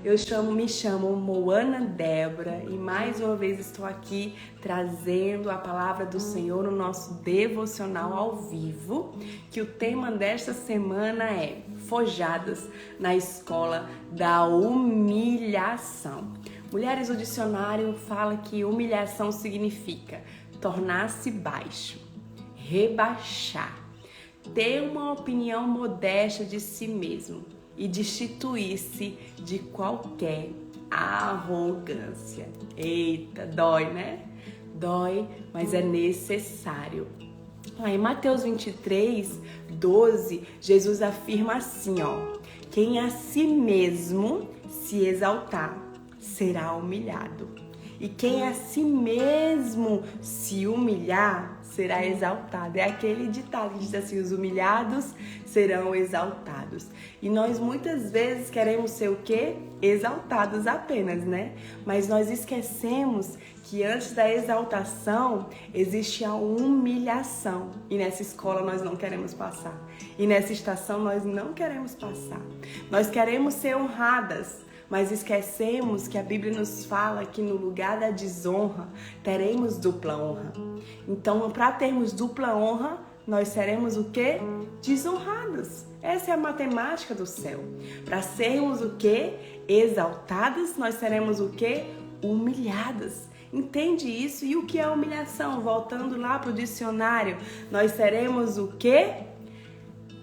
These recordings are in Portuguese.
Me chamo Moana Débora e mais uma vez estou aqui trazendo a palavra do Senhor no nosso devocional ao vivo, que o tema desta semana é Forjadas na Escola da Humilhação. Mulheres, o dicionário fala que humilhação significa tornar-se baixo, rebaixar, ter uma opinião modesta de si mesmo e destituir-se de qualquer arrogância. Eita, dói, né? Dói, mas é necessário. Lá em Mateus 23, 12, Jesus afirma assim, ó: quem a si mesmo se exaltar será humilhado, e quem a si mesmo se humilhar será exaltado. É aquele ditado que diz assim: os humilhados serão exaltados. E nós muitas vezes queremos ser o quê? Exaltados apenas, né? Mas nós esquecemos que antes da exaltação existe a humilhação. E nessa escola nós não queremos passar. E nessa estação nós não queremos passar. Nós queremos ser honradas, mas esquecemos que a Bíblia nos fala que no lugar da desonra teremos dupla honra. Então, para termos dupla honra, nós seremos o quê? Desonrados. Essa é a matemática do céu. Para sermos o quê? Exaltadas, nós seremos o quê? Humilhadas. Entende isso? E o que é humilhação? Voltando lá para o dicionário, nós seremos o quê?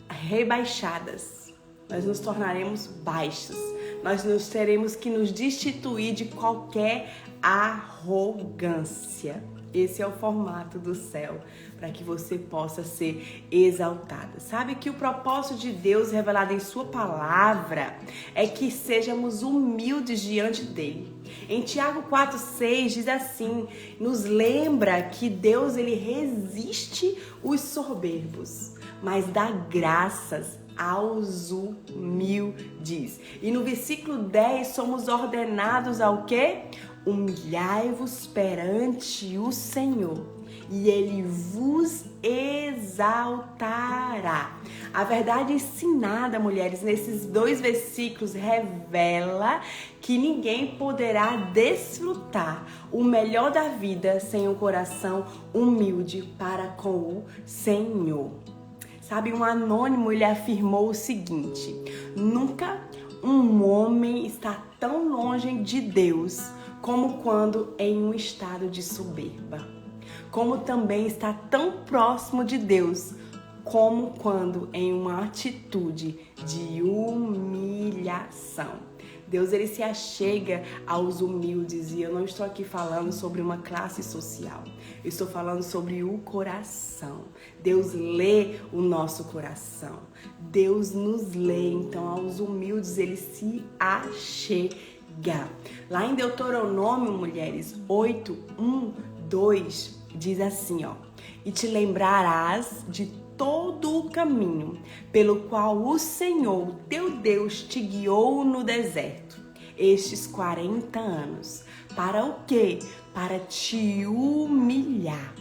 Rebaixadas. Nós nos tornaremos baixos. Nós teremos que nos destituir de qualquer arrogância. Esse é o formato do céu, para que você possa ser exaltada. Sabe que o propósito de Deus revelado em sua palavra é que sejamos humildes diante dele. Em Tiago 4,6 diz assim, nos lembra que Deus ele resiste os soberbos, mas dá graças aos humildes. E no versículo 10 somos ordenados ao quê? Humilhai-vos perante o Senhor e Ele vos exaltará. A verdade ensinada, mulheres, nesses dois versículos revela que ninguém poderá desfrutar o melhor da vida sem um coração humilde para com o Senhor. Sabe, um anônimo, ele afirmou o seguinte: nunca um homem está tão longe de Deus como quando em um estado de soberba. Como também está tão próximo de Deus como quando em uma atitude de humilhação. Deus ele se achega aos humildes e eu não estou aqui falando sobre uma classe social. Eu estou falando sobre o coração. Deus lê o nosso coração. Deus nos lê, então aos humildes ele se achega. Lá em Deuteronômio, mulheres, 8:1-2 diz assim, ó: e te lembrarás de todo o caminho pelo qual o Senhor, teu Deus, te guiou no deserto, estes 40 anos. Para o quê? Para te humilhar,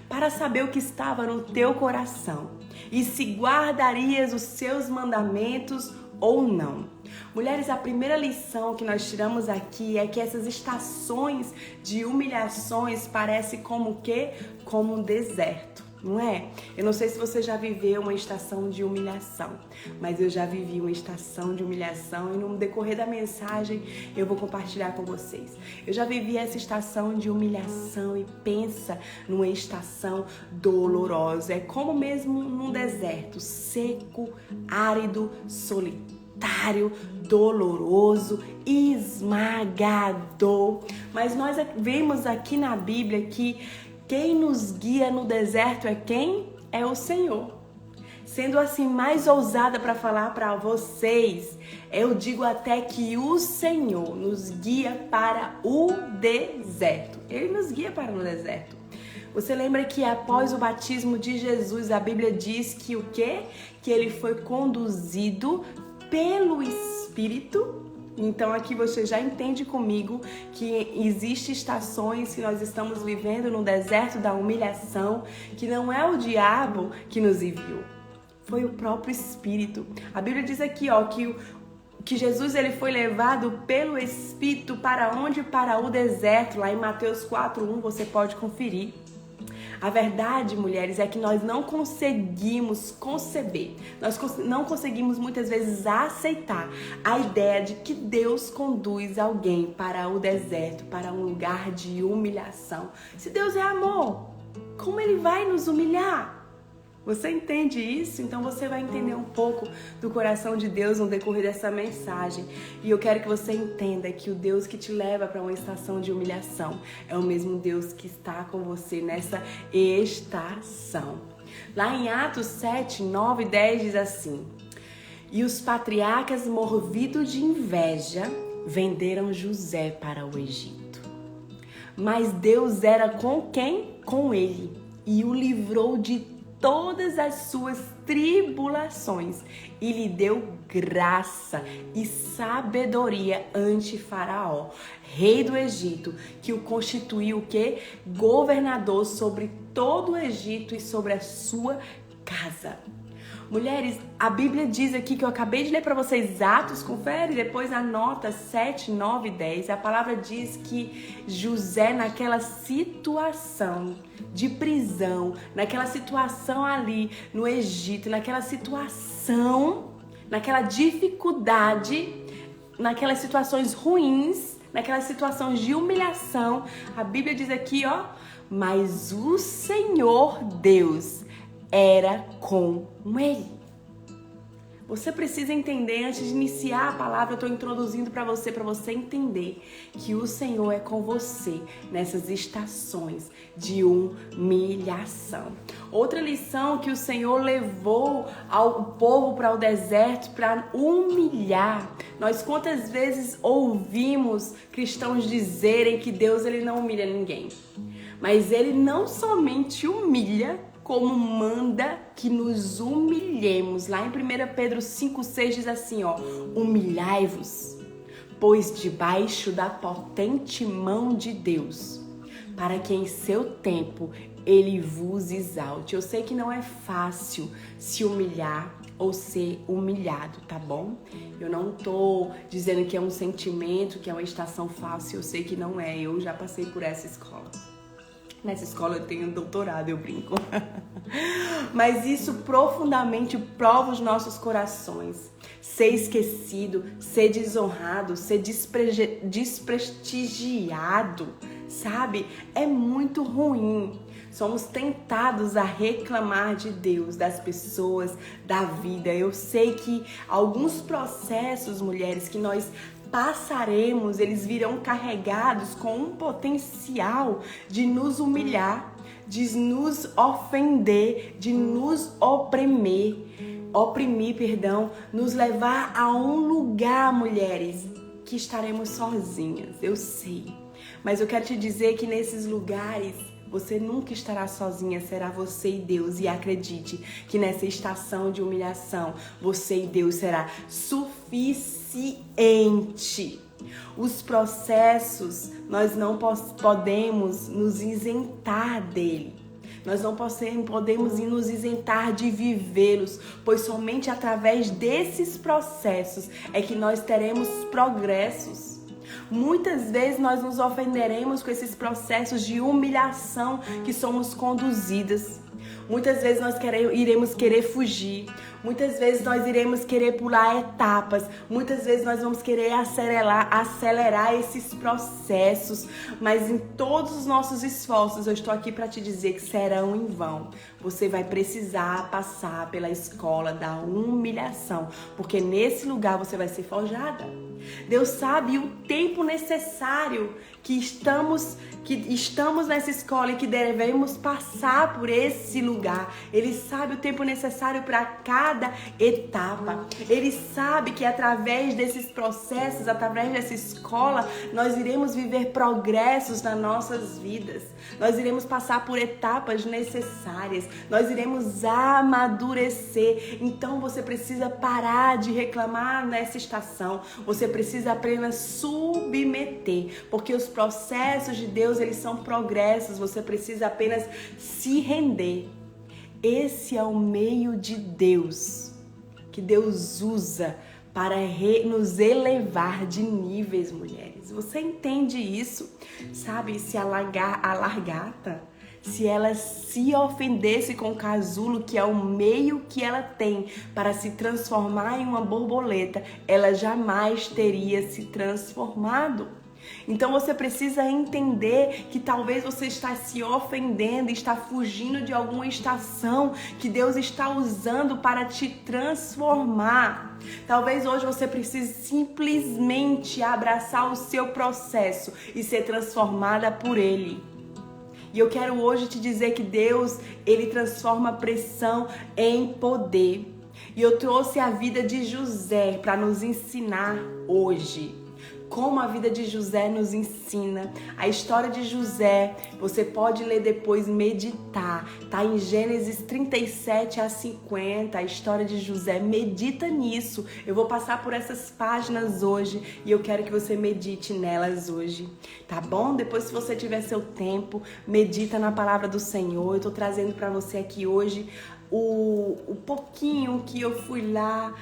para saber o que estava no teu coração e se guardarias os seus mandamentos ou não. Mulheres, a primeira lição que nós tiramos aqui é que essas estações de humilhações parecem como o quê? Como um deserto, não é? Eu não sei se você já viveu uma estação de humilhação, mas eu já vivi uma estação de humilhação e no decorrer da mensagem eu vou compartilhar com vocês. Eu já vivi essa estação de humilhação e pensa numa estação dolorosa. É como mesmo num deserto, seco, árido, solitário, doloroso, esmagador. Mas nós vemos aqui na Bíblia que quem nos guia no deserto é quem? É o Senhor. Sendo assim mais ousada para falar para vocês, eu digo até que o Senhor nos guia para o deserto. Ele nos guia para o deserto. Você lembra que após o batismo de Jesus, a Bíblia diz que o quê? Que ele foi conduzido pelo Espírito. Então aqui você já entende comigo que existem estações que nós estamos vivendo no deserto da humilhação, que não é o diabo que nos enviou, foi o próprio Espírito. A Bíblia diz aqui, ó, que que Jesus ele foi levado pelo Espírito para onde? Para o deserto, lá em Mateus 4:1, você pode conferir. A verdade, mulheres, é que nós não conseguimos conceber, nós não conseguimos muitas vezes aceitar a ideia de que Deus conduz alguém para o deserto, para um lugar de humilhação. Se Deus é amor, como Ele vai nos humilhar? Você entende isso? Então você vai entender um pouco do coração de Deus no decorrer dessa mensagem. E eu quero que você entenda que o Deus que te leva para uma estação de humilhação é o mesmo Deus que está com você nessa estação. Lá em Atos 7, 9 e 10 diz assim: E os patriarcas, movidos de inveja, venderam José para o Egito. Mas Deus era com quem? Com ele, e o livrou de todas as suas tribulações e lhe deu graça e sabedoria ante Faraó, rei do Egito, que o constituiu o quê? Governador sobre todo o Egito e sobre a sua casa. Mulheres, a Bíblia diz aqui que eu acabei de ler para vocês, Atos, confere, depois anota 7, 9 e 10. A palavra diz que José, naquela situação de prisão, naquela situação ali no Egito, naquela situação, naquela dificuldade, naquelas situações ruins, naquelas situações de humilhação, a Bíblia diz aqui, ó, mas o Senhor Deus era com ele. Você precisa entender, antes de iniciar a palavra, eu estou introduzindo para você entender que o Senhor é com você nessas estações de humilhação. Outra lição que o Senhor levou ao povo para o deserto para humilhar. Nós quantas vezes ouvimos cristãos dizerem que Deus ele não humilha ninguém, mas ele não somente humilha, como manda que nos humilhemos. Lá em 1 Pedro 5,6 diz assim, ó: humilhai-vos, pois debaixo da potente mão de Deus, para que em seu tempo Ele vos exalte. Eu sei que não é fácil se humilhar ou ser humilhado, tá bom? Eu não tô dizendo que é um sentimento, que é uma estação fácil, eu sei que não é, eu já passei por essa escola. Nessa escola eu tenho doutorado, eu brinco. Mas isso profundamente prova os nossos corações. Ser esquecido, ser desonrado, ser desprestigiado, sabe? É muito ruim. Somos tentados a reclamar de Deus, das pessoas, da vida. Eu sei que alguns processos, mulheres, que nós passaremos, eles virão carregados com um potencial de nos humilhar, de nos ofender, de nos oprimir, nos levar a um lugar, mulheres, que estaremos sozinhas, eu sei. Mas eu quero te dizer que nesses lugares você nunca estará sozinha, será você e Deus. E acredite que nessa estação de humilhação, você e Deus será suficiente. Os processos, nós não podemos nos isentar dele. Nós não podemos nos isentar de vivê-los, pois somente através desses processos é que nós teremos progressos. Muitas vezes nós nos ofenderemos com esses processos de humilhação que somos conduzidas. Muitas vezes nós iremos querer fugir. Muitas vezes nós iremos querer pular etapas. Muitas vezes nós vamos querer acelerar esses processos. Mas em todos os nossos esforços, eu estou aqui para te dizer que serão em vão. Você vai precisar passar pela escola da humilhação, porque nesse lugar você vai ser forjada. Deus sabe o tempo necessário que estamos nessa escola e que devemos passar por esse lugar. Ele sabe o tempo necessário para cada etapa. Ele sabe que através desses processos, através dessa escola, nós iremos viver progressos nas nossas vidas. Nós iremos passar por etapas necessárias. Nós iremos amadurecer. Então você precisa parar de reclamar nessa estação. Você precisa apenas submeter, porque os processos de Deus, eles são progressos. Você precisa apenas se render. Esse é o meio de Deus, que Deus usa para nos elevar de níveis, mulheres. Você entende isso? Sabe, se a lagarta, se ela se ofendesse com o casulo, que é o meio que ela tem para se transformar em uma borboleta, ela jamais teria se transformado. Então você precisa entender que talvez você está se ofendendo, está fugindo de alguma estação que Deus está usando para te transformar. Talvez hoje você precise simplesmente abraçar o seu processo e ser transformada por Ele. E eu quero hoje te dizer que Deus, Ele transforma pressão em poder. E eu trouxe a vida de José para nos ensinar hoje. Como a vida de José nos ensina. A história de José, você pode ler depois, meditar. Tá em Gênesis 37 a 50, a história de José. Medita nisso. Eu vou passar por essas páginas hoje e eu quero que você medite nelas hoje. Tá bom? Depois, se você tiver seu tempo, medita na palavra do Senhor. Eu tô trazendo para você aqui hoje o pouquinho que eu fui lá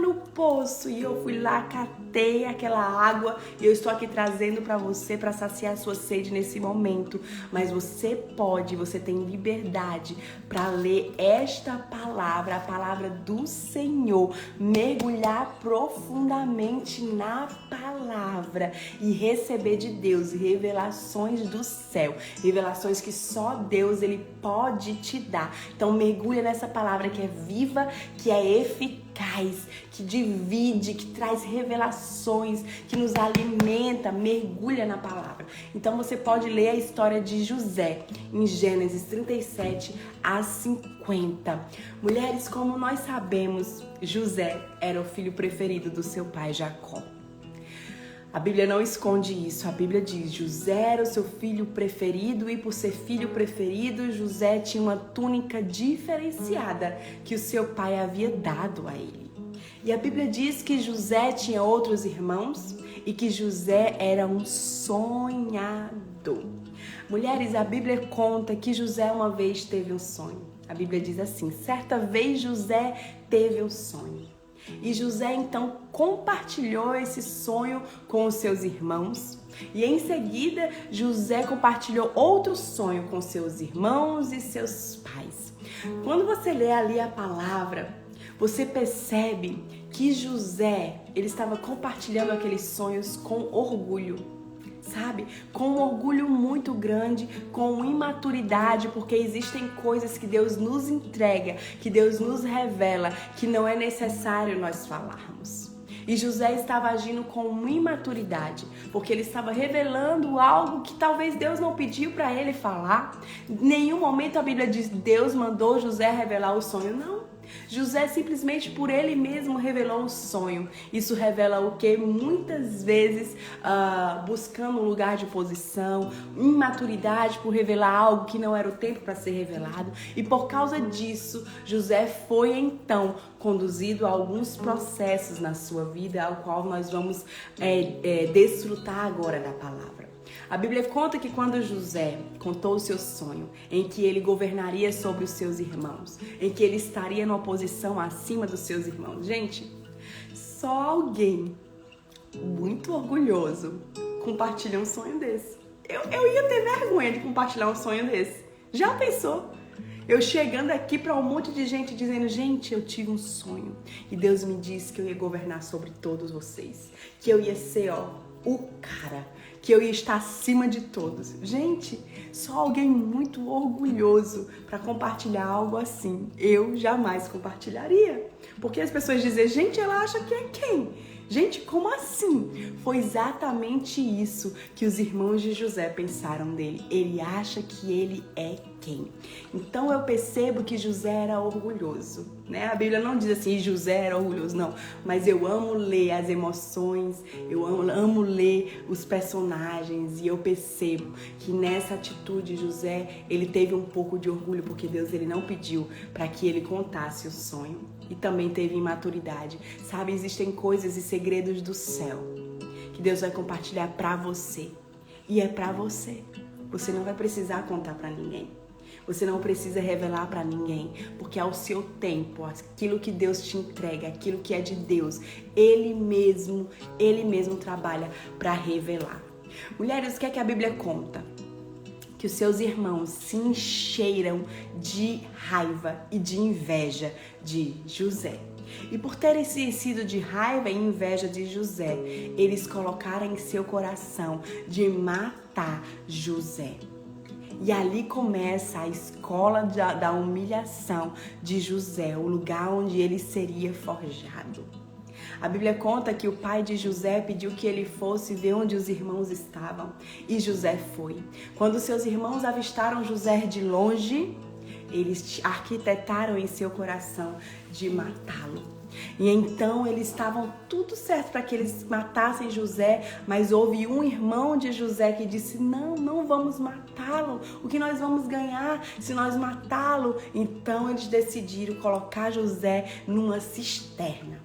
no poço e eu fui lá, catei aquela água e eu estou aqui trazendo para você para saciar a sua sede nesse momento. Mas você tem liberdade para ler esta palavra, a palavra do Senhor, mergulhar profundamente na palavra e receber de Deus revelações do céu, revelações que só Deus Ele pode te dar. Então mergulha nessa palavra que é viva, que é eficaz, que divide, que traz revelações, que nos alimenta. Mergulha na palavra. Então você pode ler a história de José em Gênesis 37 a 50. Mulheres, como nós sabemos, José era o filho preferido do seu pai Jacó. A Bíblia não esconde isso. A Bíblia diz: José era o seu filho preferido e por ser filho preferido, José tinha uma túnica diferenciada que o seu pai havia dado a ele. E a Bíblia diz que José tinha outros irmãos e que José era um sonhador. Mulheres, a Bíblia conta que José uma vez teve um sonho. A Bíblia diz assim: certa vez José teve um sonho. E José então compartilhou esse sonho com os seus irmãos. E em seguida, José compartilhou outro sonho com seus irmãos e seus pais. Quando você lê ali a palavra, você percebe que José, ele estava compartilhando aqueles sonhos com orgulho. Sabe? Com um orgulho muito grande, com imaturidade, porque existem coisas que Deus nos entrega, que Deus nos revela, que não é necessário nós falarmos. E José estava agindo com imaturidade, porque ele estava revelando algo que talvez Deus não pediu para ele falar. Em nenhum momento a Bíblia diz que Deus mandou José revelar o sonho, não. José simplesmente por ele mesmo revelou o sonho. Isso revela o que? Muitas vezes buscando um lugar de posição, imaturidade por revelar algo que não era o tempo para ser revelado. E por causa disso, José foi então conduzido a alguns processos na sua vida, ao qual nós vamos desfrutar agora da palavra. A Bíblia conta que quando José contou o seu sonho, em que ele governaria sobre os seus irmãos, em que ele estaria numa posição acima dos seus irmãos. Gente, só alguém muito orgulhoso compartilha um sonho desse. Eu ia ter vergonha de compartilhar um sonho desse. Já pensou? Eu chegando aqui para um monte de gente dizendo: gente, eu tive um sonho e Deus me disse que eu ia governar sobre todos vocês, que eu ia ser, o cara, que eu ia estar acima de todos. Gente, só alguém muito orgulhoso para compartilhar algo assim. Eu jamais compartilharia. Porque as pessoas dizem: gente, ela acha que é quem? Gente, como assim? Foi exatamente isso que os irmãos de José pensaram dele. Ele acha que ele é quem? Então eu percebo que José era orgulhoso, né? A Bíblia não diz assim, José era orgulhoso, não. Mas eu amo ler as emoções, eu amo ler os personagens e eu percebo que nessa atitude José, ele teve um pouco de orgulho porque Deus ele não pediu para que ele contasse o sonho. E também teve imaturidade. Sabe, existem coisas e segredos do céu que Deus vai compartilhar para você. E é para você. Você não vai precisar contar para ninguém. Você não precisa revelar para ninguém, porque ao seu tempo, aquilo que Deus te entrega, aquilo que é de Deus, Ele mesmo trabalha para revelar. Mulheres, o que é que a Bíblia conta? Que os seus irmãos se encheram de raiva e de inveja de José. E por terem sido de raiva e inveja de José, eles colocaram em seu coração de matar José. E ali começa a escola da humilhação de José, o lugar onde ele seria forjado. A Bíblia conta que o pai de José pediu que ele fosse ver onde os irmãos estavam. E José foi. Quando seus irmãos avistaram José de longe, eles arquitetaram em seu coração de matá-lo. E então eles estavam tudo certo para que eles matassem José, mas houve um irmão de José que disse: não vamos matá-lo, o que nós vamos ganhar se nós matá-lo? Então eles decidiram colocar José numa cisterna.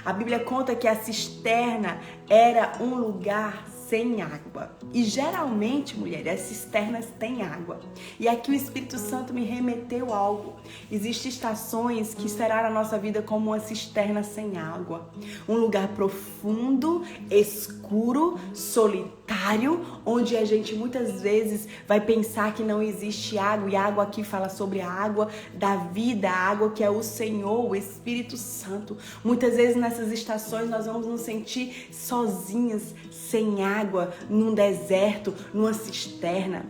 A Bíblia conta que a cisterna era um lugar sem água. E geralmente, mulher, as cisternas têm água. E aqui o Espírito Santo me remeteu algo. Existem estações que será na nossa vida como uma cisterna sem água. Um lugar profundo, escuro, solitário, onde a gente muitas vezes vai pensar que não existe água. E a água aqui fala sobre a água da vida, a água que é o Senhor, o Espírito Santo. Muitas vezes nessas estações nós vamos nos sentir sozinhas, sem água, num deserto, numa cisterna.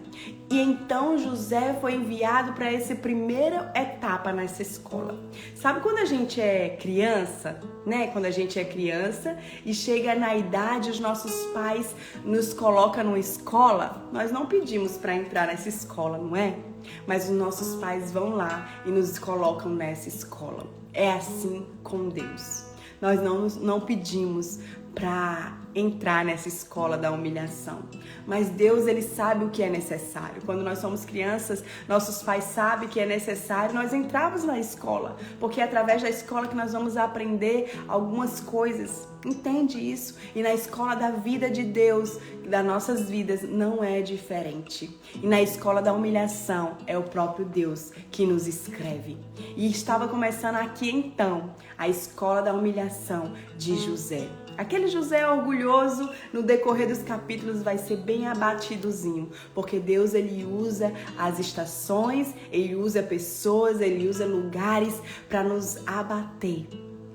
E então José foi enviado para essa primeira etapa nessa escola. Sabe quando a gente é criança, né? Quando a gente é criança e chega na idade, os nossos pais nos colocam numa escola, nós não pedimos para entrar nessa escola, não é? Mas os nossos pais vão lá e nos colocam nessa escola. É assim com Deus. Nós não pedimos para entrar nessa escola da humilhação. Mas Deus, Ele sabe o que é necessário. Quando nós somos crianças, nossos pais sabem que é necessário nós entrarmos na escola, porque é através da escola que nós vamos aprender algumas coisas. Entende isso? E na escola da vida de Deus, das nossas vidas, não é diferente. E na escola da humilhação, é o próprio Deus que nos escreve. E estava começando aqui então, a escola da humilhação de José. Aquele José orgulhoso, no decorrer dos capítulos, vai ser bem abatidozinho, porque Deus, Ele usa as estações, Ele usa pessoas, Ele usa lugares para nos abater,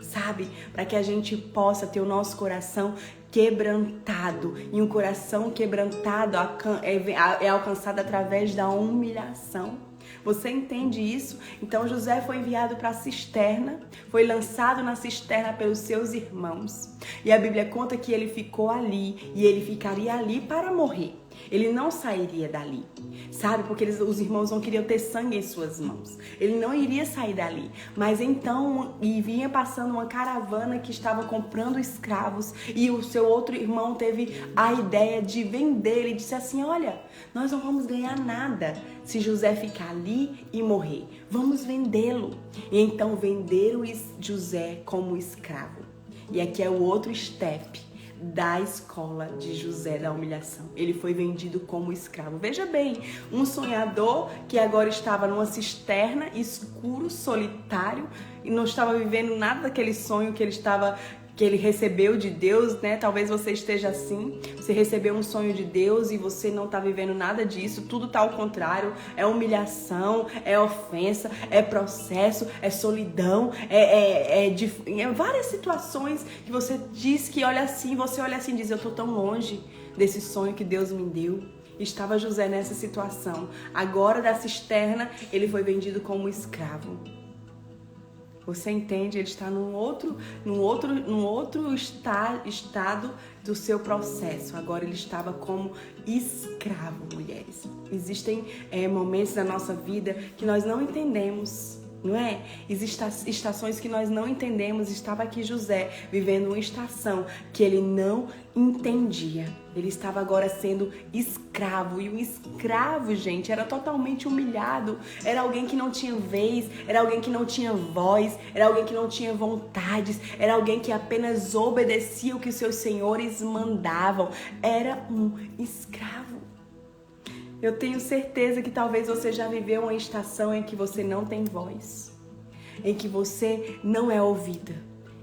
sabe? Para que a gente possa ter o nosso coração quebrantado, e um coração quebrantado é alcançado através da humilhação. Você entende isso? Então José foi enviado para a cisterna, foi lançado na cisterna pelos seus irmãos. E a Bíblia conta que ele ficou ali e ele ficaria ali para morrer. Ele não sairia dali, sabe? Porque os irmãos não queriam ter sangue em suas mãos. Ele não iria sair dali. Mas então, vinha passando uma caravana que estava comprando escravos e o seu outro irmão teve a ideia de vender. Ele disse assim: olha, nós não vamos ganhar nada se José ficar ali e morrer. Vamos vendê-lo. E então venderam José como escravo. E aqui é o outro step da escola de José da humilhação. Ele foi vendido como escravo. Veja bem, um sonhador que agora estava numa cisterna, escuro, solitário, e não estava vivendo nada daquele sonho que ele recebeu de Deus, né? Talvez você esteja assim, você recebeu um sonho de Deus e você não está vivendo nada disso, tudo está ao contrário, é humilhação, é ofensa, é processo, é solidão, é várias situações que você diz que olha assim, você olha assim e diz: eu estou tão longe desse sonho que Deus me deu. Estava José nessa situação. Agora da cisterna, ele foi vendido como escravo. Você entende? Ele está num outro estado do seu processo. Agora ele estava como escravo, mulheres. Existem momentos da nossa vida que nós não entendemos, não é? Existem estações que nós não entendemos. Estava aqui José vivendo uma estação que ele não entendia. Ele estava agora sendo escravo. E o escravo, gente, era totalmente humilhado. Era alguém que não tinha vez, era alguém que não tinha voz, era alguém que não tinha vontades, era alguém que apenas obedecia o que seus senhores mandavam. Era um escravo. Eu tenho certeza que talvez você já viveu uma estação em que você não tem voz, em que você não é ouvida,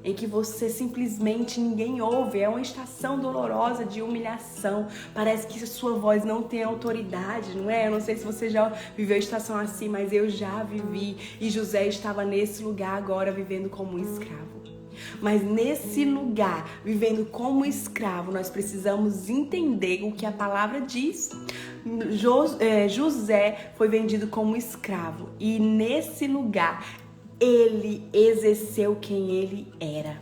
em que você simplesmente ninguém ouve. É uma estação dolorosa de humilhação. Parece que a sua voz não tem autoridade, não é? Eu não sei se você já viveu estação assim, mas eu já vivi. E José estava nesse lugar agora vivendo como um escravo. Mas nesse lugar, vivendo como escravo, nós precisamos entender o que a palavra diz. José foi vendido como escravo e nesse lugar ele exerceu quem ele era.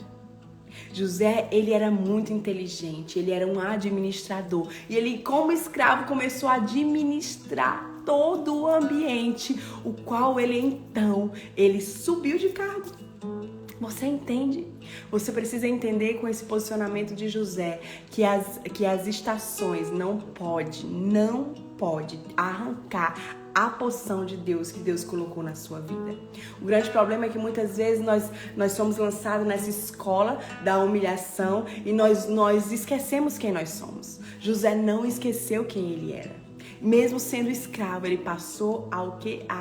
José, ele era muito inteligente, ele era um administrador e ele, como escravo, começou a administrar todo o ambiente, o qual ele subiu de cargo. Você entende? Você precisa entender com esse posicionamento de José que as estações não pode arrancar a porção de Deus que Deus colocou na sua vida. O grande problema é que muitas vezes nós somos lançados nessa escola da humilhação e nós esquecemos quem nós somos. José não esqueceu quem ele era. Mesmo sendo escravo, ele passou a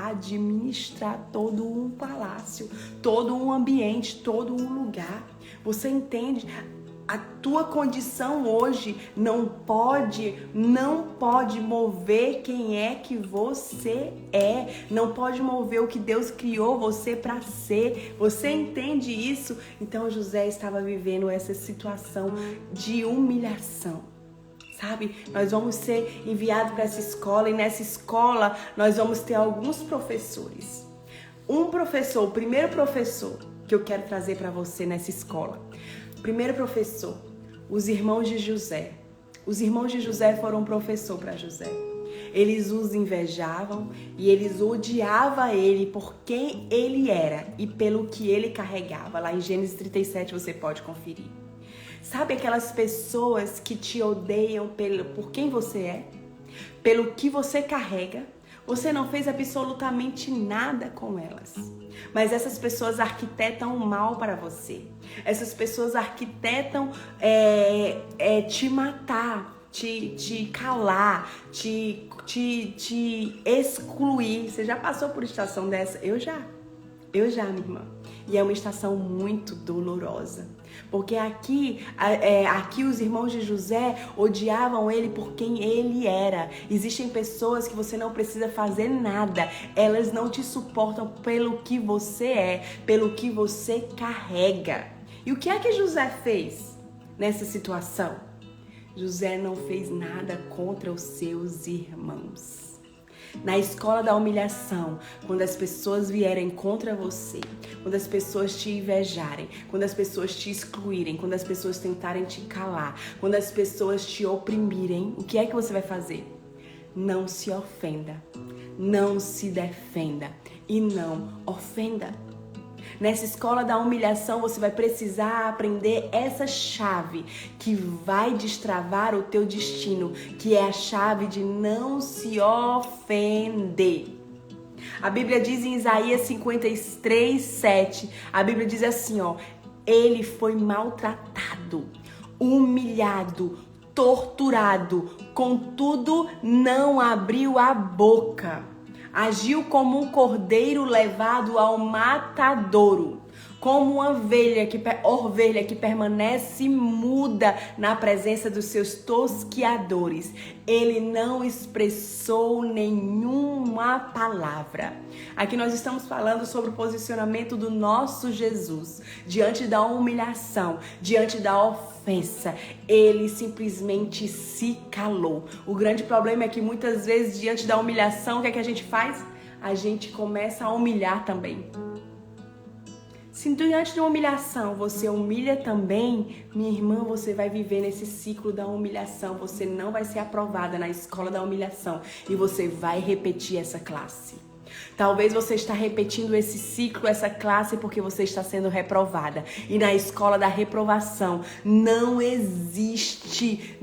administrar todo um palácio, todo um ambiente, todo um lugar. Você entende? A tua condição hoje não pode mover quem é que você é. Não pode mover o que Deus criou você para ser. Você entende isso? Então José estava vivendo essa situação de humilhação. Sabe, nós vamos ser enviados para essa escola e nessa escola nós vamos ter alguns professores. O primeiro professor que eu quero trazer para você nessa escola. Primeiro professor, os irmãos de José. Os irmãos de José foram um professor para José. Eles os invejavam e eles odiavam ele por quem ele era e pelo que ele carregava. Lá em Gênesis 37 você pode conferir. Sabe aquelas pessoas que te odeiam por quem você é? Pelo que você carrega? Você não fez absolutamente nada com elas. Mas essas pessoas arquitetam o mal para você. Essas pessoas arquitetam te matar, te calar, te excluir. Você já passou por estação dessa? Eu já, minha irmã. E é uma estação muito dolorosa. Porque aqui os irmãos de José odiavam ele por quem ele era. Existem pessoas que você não precisa fazer nada. Elas não te suportam pelo que você é, pelo que você carrega. E o que é que José fez nessa situação? José não fez nada contra os seus irmãos. Na escola da humilhação, quando as pessoas vierem contra você, quando as pessoas te invejarem, quando as pessoas te excluírem, quando as pessoas tentarem te calar, quando as pessoas te oprimirem, o que é que você vai fazer? Não se ofenda, não se defenda e não ofenda. Nessa escola da humilhação, você vai precisar aprender essa chave que vai destravar o teu destino, que é a chave de não se ofender. A Bíblia diz em Isaías 53:7, a Bíblia diz assim, ele foi maltratado, humilhado, torturado, contudo não abriu a boca. Agiu como um cordeiro levado ao matadouro, como uma ovelha que permanece muda na presença dos seus tosquiadores. Ele não expressou nenhuma palavra. Aqui nós estamos falando sobre o posicionamento do nosso Jesus diante da humilhação, diante da ofensa. Ele simplesmente se calou. O grande problema é que muitas vezes diante da humilhação, o que é que a gente faz? A gente começa a humilhar também. Se diante de uma humilhação você humilha também, minha irmã, você vai viver nesse ciclo da humilhação. Você não vai ser aprovada na escola da humilhação e você vai repetir essa classe. Talvez você está repetindo esse ciclo, essa classe, porque você está sendo reprovada. E na escola da reprovação não existe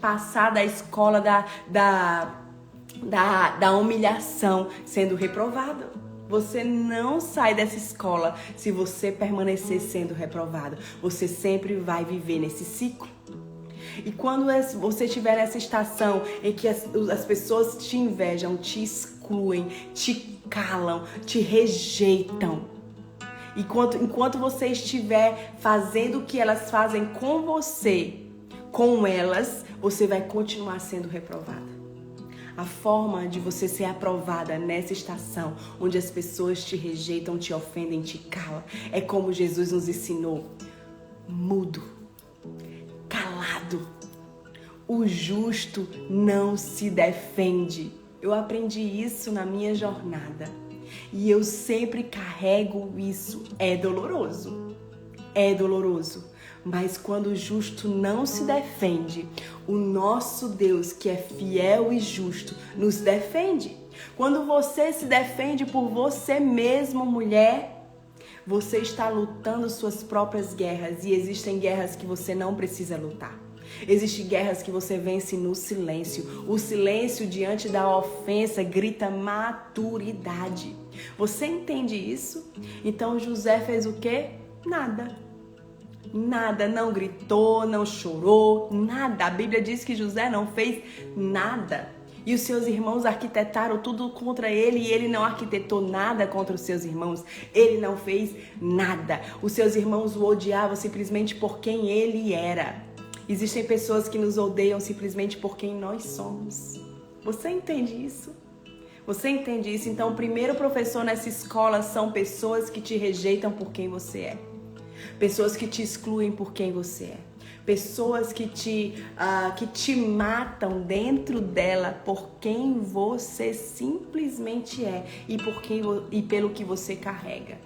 passar da escola da humilhação sendo reprovado. Você não sai dessa escola se você permanecer sendo reprovado. Você sempre vai viver nesse ciclo. E quando você estiver nessa estação em que as pessoas te invejam, te excluem, te calam, te rejeitam, enquanto você estiver fazendo o que elas fazem com você, com elas, você vai continuar sendo reprovada. A forma de você ser aprovada nessa estação, onde as pessoas te rejeitam, te ofendem, te calam, é como Jesus nos ensinou: mudo, calado. O justo não se defende. Eu aprendi isso na minha jornada e eu sempre carrego isso. É doloroso, mas quando o justo não se defende, o nosso Deus, que é fiel e justo, nos defende. Quando você se defende por você mesmo, mulher, você está lutando suas próprias guerras, e existem guerras que você não precisa lutar. Existem guerras que você vence no silêncio. O silêncio diante da ofensa grita maturidade. Você entende isso? Então José fez o quê? Nada, não gritou, não chorou, nada. A Bíblia diz que José não fez nada. E os seus irmãos arquitetaram tudo contra ele e ele não arquitetou nada contra os seus irmãos. Ele não fez nada. Os seus irmãos o odiavam simplesmente por quem ele era. Existem pessoas que nos odeiam simplesmente por quem nós somos. Você entende isso? Você entende isso? Então, o primeiro professor nessa escola são pessoas que te rejeitam por quem você é. Pessoas que te excluem por quem você é. Pessoas que te matam dentro dela por quem você simplesmente é e pelo que você carrega.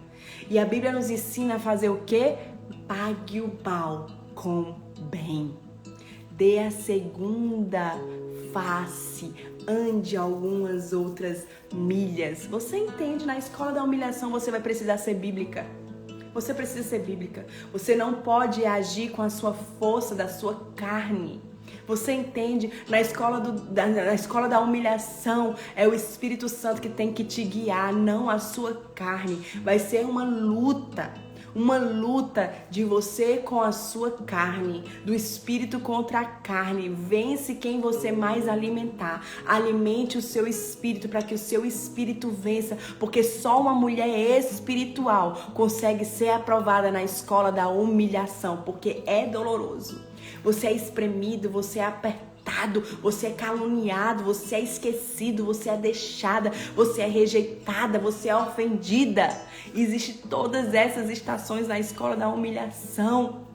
E a Bíblia nos ensina a fazer o quê? Pague o mal com bem. Dê a segunda face. Ande algumas outras milhas. Você entende? Na escola da humilhação você vai precisar ser bíblica. Você precisa ser bíblica. Você não pode agir com a sua força da sua carne. Você entende? Na escola da humilhação é o Espírito Santo que tem que te guiar, não a sua carne. Vai ser uma luta de você com a sua carne, do espírito contra a carne. Vence quem você mais alimentar. Alimente o seu espírito para que o seu espírito vença, porque só uma mulher espiritual consegue ser aprovada na escola da humilhação, porque é doloroso. Você é espremido, você é apertado, você é caluniado, você é esquecido, você é deixada, você é rejeitada, você é ofendida. Existem todas essas estações na escola da humilhação.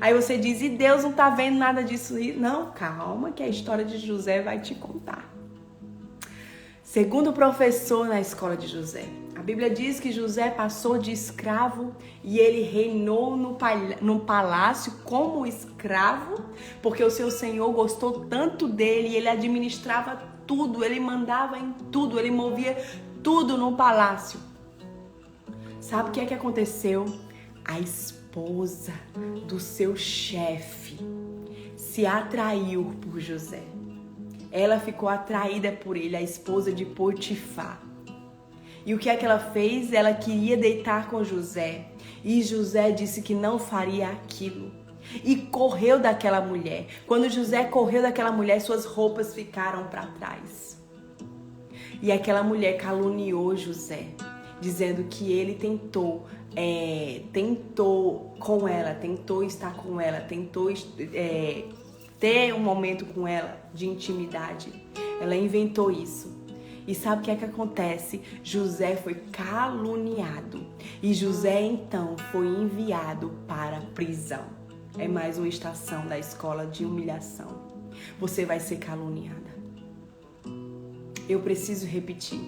Aí você diz, e Deus não tá vendo nada disso? Não, calma que a história de José vai te contar. Segundo professor na escola de José, a Bíblia diz que José passou de escravo e ele reinou no palácio como escravo, porque o seu senhor gostou tanto dele e ele administrava tudo, ele mandava em tudo, ele movia tudo no palácio. Sabe o que é que aconteceu? A esposa do seu chefe se atraiu por José. Ela ficou atraída por ele, a esposa de Potifar. E o que é que ela fez? Ela queria deitar com José. E José disse que não faria aquilo. E correu daquela mulher. Quando José correu daquela mulher, suas roupas ficaram para trás. E aquela mulher caluniou José, dizendo que ele tentou com ela, tentou estar com ela, tentou ter um momento com ela de intimidade. Ela inventou isso. E sabe o que é que acontece? José foi caluniado. E José, então, foi enviado para a prisão. É mais uma estação da escola de humilhação. Você vai ser caluniada. Eu preciso repetir.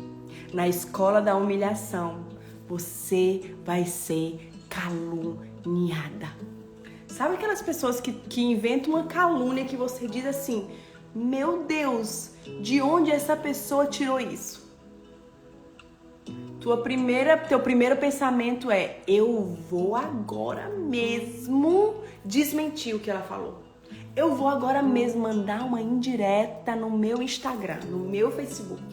Na escola da humilhação, você vai ser caluniada. Sabe aquelas pessoas que inventam uma calúnia que você diz assim, meu Deus, de onde essa pessoa tirou isso? Teu primeiro pensamento é, eu vou agora mesmo desmentir o que ela falou. Eu vou agora mesmo mandar uma indireta no meu Instagram, no meu Facebook.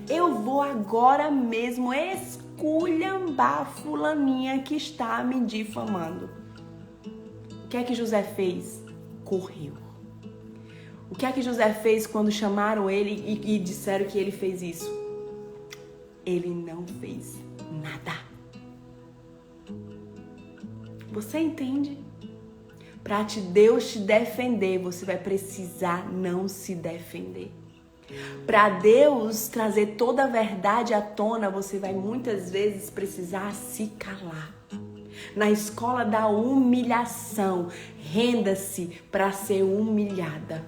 Eu vou agora mesmo esculhambar a fulaninha que está me difamando. O que é que José fez? Correu. O que é que José fez quando chamaram ele e disseram que ele fez isso? Ele não fez nada. Você entende? Para Deus te defender, você vai precisar não se defender. Para Deus trazer toda a verdade à tona, você vai muitas vezes precisar se calar. Na escola da humilhação, renda-se para ser humilhada.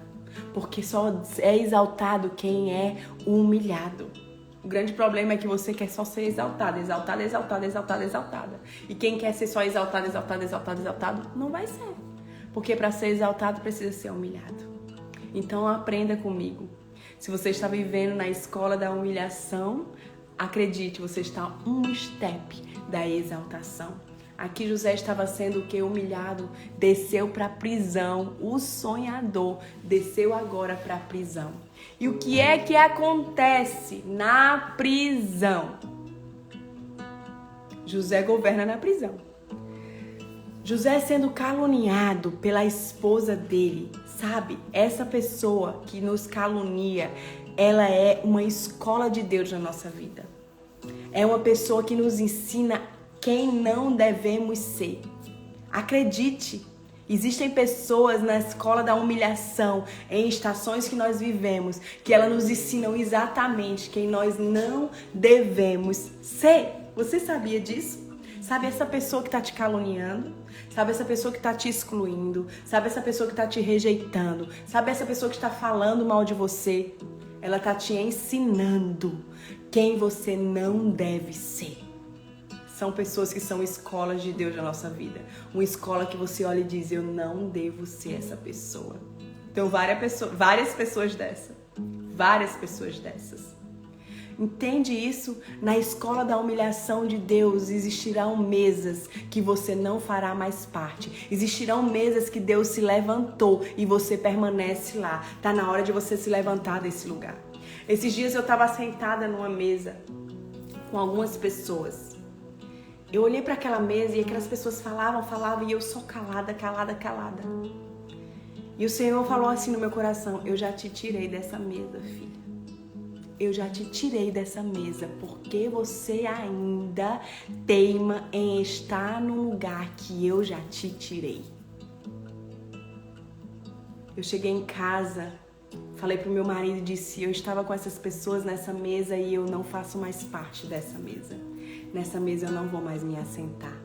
Porque só é exaltado quem é humilhado. O grande problema é que você quer só ser exaltada, exaltada, exaltada, exaltada, exaltada. E quem quer ser só exaltado, exaltado, exaltado, exaltado, não vai ser. Porque para ser exaltado precisa ser humilhado. Então aprenda comigo. Se você está vivendo na escola da humilhação, acredite, você está um step da exaltação. Aqui José estava sendo o que? Humilhado, desceu para a prisão. O sonhador desceu agora para a prisão. E o que é que acontece na prisão? José governa na prisão. José sendo caluniado pela esposa dele, sabe? Essa pessoa que nos calunia, ela é uma escola de Deus na nossa vida. É uma pessoa que nos ensina quem não devemos ser. Acredite, existem pessoas na escola da humilhação, em estações que nós vivemos, que elas nos ensinam exatamente quem nós não devemos ser. Você sabia disso? Sabe essa pessoa que está te caluniando? Sabe essa pessoa que está te excluindo? Sabe essa pessoa que está te rejeitando? Sabe essa pessoa que está falando mal de você? Ela está te ensinando quem você não deve ser. São pessoas que são escolas de Deus na nossa vida. Uma escola que você olha e diz, eu não devo ser essa pessoa. Então, várias pessoas dessas. Várias pessoas dessas. Entende isso? Na escola da humilhação de Deus existirão mesas que você não fará mais parte. Existirão mesas que Deus se levantou e você permanece lá. Tá na hora de você se levantar desse lugar. Esses dias eu estava sentada numa mesa com algumas pessoas. Eu olhei para aquela mesa e aquelas pessoas falavam e eu só calada. E o Senhor falou assim no meu coração, eu já te tirei dessa mesa, filha. Eu já te tirei dessa mesa, porque você ainda teima em estar no lugar que eu já te tirei. Eu cheguei em casa, falei pro meu marido e disse, eu estava com essas pessoas nessa mesa e eu não faço mais parte dessa mesa. Nessa mesa eu não vou mais me assentar.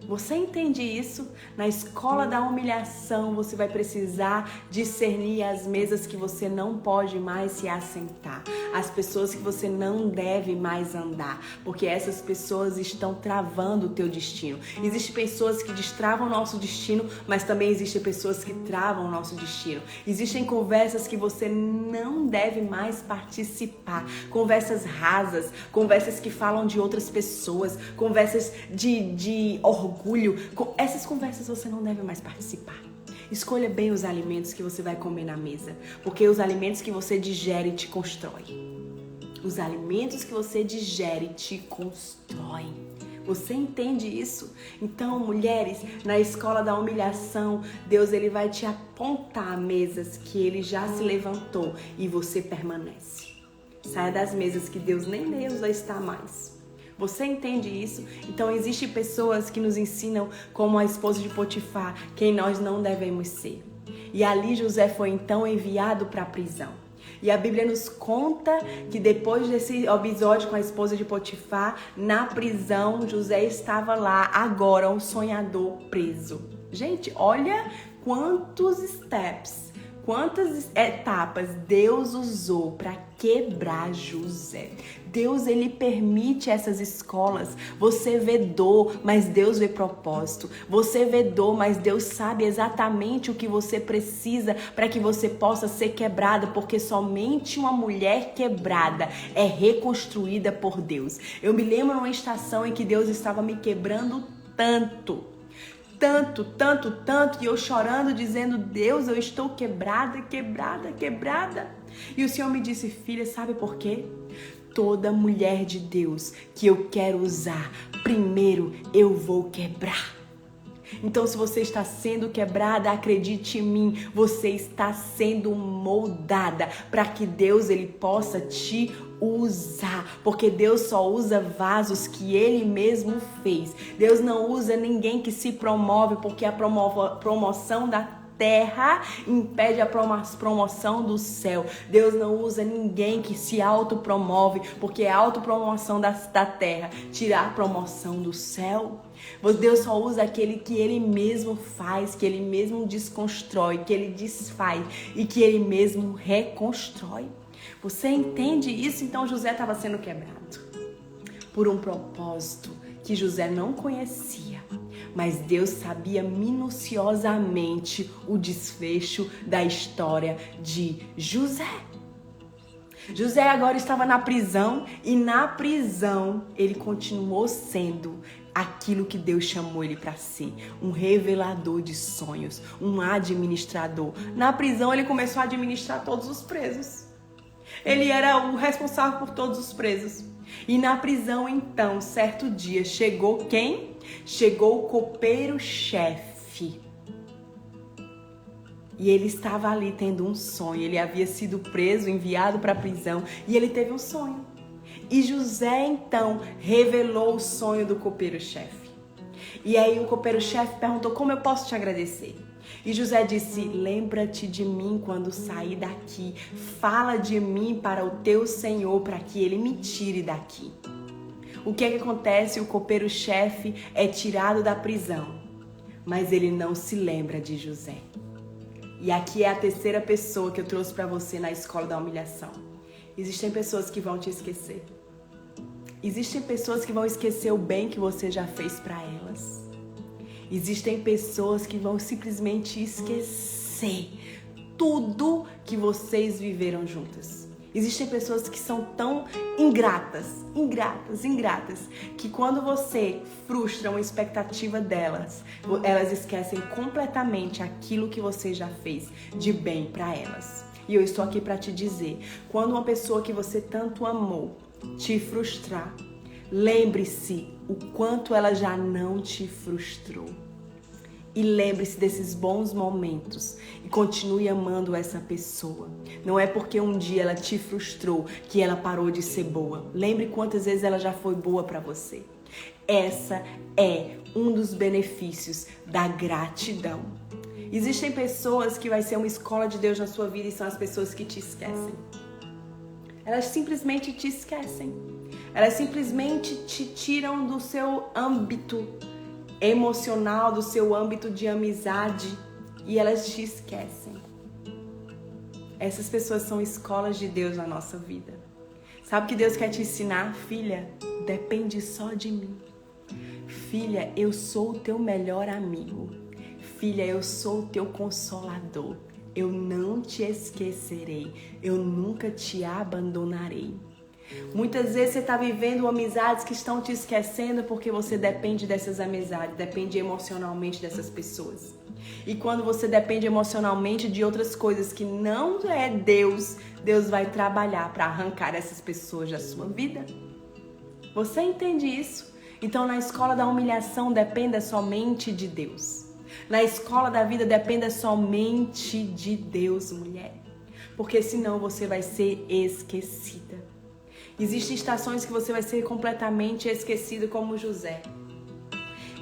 Você entende isso? Na escola da humilhação, você vai precisar discernir as mesas que você não pode mais se assentar. As pessoas que você não deve mais andar. Porque essas pessoas estão travando o teu destino. Existem pessoas que destravam o nosso destino, mas também existem pessoas que travam o nosso destino. Existem conversas que você não deve mais participar. Conversas rasas, conversas que falam de outras pessoas, conversas de orgulho. Essas conversas você não deve mais participar. Escolha bem os alimentos que você vai comer na mesa, porque os alimentos que você digere te constroem. Os alimentos que você digere te constroem. Você entende isso? Então, mulheres, na escola da humilhação, Deus ele vai te apontar mesas que ele já se levantou e você permanece. Saia das mesas que Deus nem Deus está mais. Você entende isso? Então, existem pessoas que nos ensinam, como a esposa de Potifar, quem nós não devemos ser. E ali José foi então enviado para a prisão. E a Bíblia nos conta que depois desse episódio com a esposa de Potifar, na prisão, José estava lá, agora um sonhador preso. Gente, olha quantos steps, quantas etapas Deus usou para quebrar José. Deus, ele permite essas escolas. Você vê dor, mas Deus vê propósito. Você vê dor, mas Deus sabe exatamente o que você precisa para que você possa ser quebrada, porque somente uma mulher quebrada é reconstruída por Deus. Eu me lembro numa estação em que Deus estava me quebrando tanto, e eu chorando, dizendo, Deus, eu estou quebrada. E o Senhor me disse, filha, sabe por quê? Toda mulher de Deus que eu quero usar, primeiro eu vou quebrar. Então, se você está sendo quebrada, acredite em mim, você está sendo moldada para que Deus ele possa te usar, porque Deus só usa vasos que Ele mesmo fez. Deus não usa ninguém que se promove, porque a promoção da terra impede a promoção do céu. Deus não usa ninguém que se autopromove, porque a autopromoção da terra tira a promoção do céu. Deus só usa aquele que Ele mesmo faz, que Ele mesmo desconstrói, que Ele desfaz e que Ele mesmo reconstrói. Você entende isso? Então José estava sendo quebrado por um propósito que José não conhecia, mas Deus sabia minuciosamente o desfecho da história de José. José agora estava na prisão e na prisão ele continuou sendo aquilo que Deus chamou ele para ser, um revelador de sonhos, um administrador. Na prisão ele começou a administrar todos os presos. Ele era o responsável por todos os presos. E na prisão, então, certo dia, chegou quem? Chegou o copeiro-chefe. E ele estava ali tendo um sonho. Ele havia sido preso, enviado para a prisão, e ele teve um sonho. E José, então, revelou o sonho do copeiro-chefe. E aí o copeiro-chefe perguntou: como eu posso te agradecer? E José disse: lembra-te de mim quando sair daqui. Fala de mim para o teu senhor, para que ele me tire daqui. O que é que acontece? O copeiro-chefe é tirado da prisão, mas ele não se lembra de José. E aqui é a terceira pessoa que eu trouxe para você na escola da humilhação. Existem pessoas que vão te esquecer. Existem pessoas que vão esquecer o bem que você já fez para elas. Existem pessoas que vão simplesmente esquecer tudo que vocês viveram juntas. Existem pessoas que são tão ingratas, que quando você frustra uma expectativa delas, elas esquecem completamente aquilo que você já fez de bem para elas. E eu estou aqui para te dizer, quando uma pessoa que você tanto amou te frustrar, lembre-se o quanto ela já não te frustrou. E lembre-se desses bons momentos e continue amando essa pessoa. Não é porque um dia ela te frustrou que ela parou de ser boa. Lembre quantas vezes ela já foi boa para você. Essa é um dos benefícios da gratidão. Existem pessoas que vai ser uma escola de Deus na sua vida e são as pessoas que te esquecem. Elas simplesmente te esquecem. Elas simplesmente te tiram do seu âmbito emocional, do seu âmbito de amizade e elas te esquecem. Essas pessoas são escolas de Deus na nossa vida. Sabe o que Deus quer te ensinar? Filha, depende só de mim. Filha, eu sou o teu melhor amigo. Filha, eu sou o teu consolador. Eu não te esquecerei. Eu nunca te abandonarei. Muitas vezes você está vivendo amizades que estão te esquecendo porque você depende dessas amizades, depende emocionalmente dessas pessoas. E quando você depende emocionalmente de outras coisas que não é Deus, Deus vai trabalhar para arrancar essas pessoas da sua vida. Você entende isso? Então na escola da humilhação dependa somente de Deus. Na escola da vida dependa somente de Deus, mulher. Porque senão você vai ser esquecida. Existem estações que você vai ser completamente esquecido como José.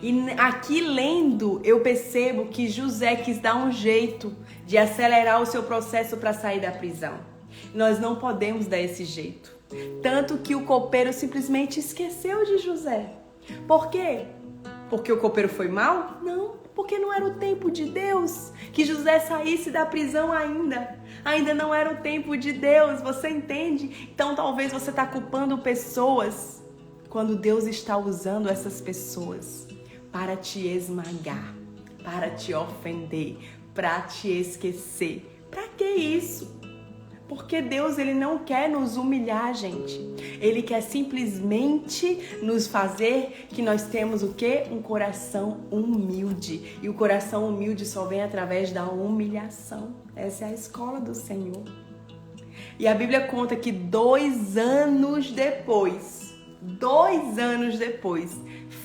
E aqui lendo, eu percebo que José quis dar um jeito de acelerar o seu processo para sair da prisão. Nós não podemos dar esse jeito. Tanto que o copeiro simplesmente esqueceu de José. Por quê? Porque o copeiro foi mal? Não, porque não era o tempo de Deus que José saísse da prisão ainda. Ainda não era o tempo de Deus, você entende? Então talvez você está culpando pessoas quando Deus está usando essas pessoas para te esmagar, para te ofender, para te esquecer. Para que isso? Porque Deus, ele não quer nos humilhar, gente. Ele quer simplesmente nos fazer que nós temos o quê? Um coração humilde. E o coração humilde só vem através da humilhação. Essa é a escola do Senhor. E a Bíblia conta que 2 anos depois,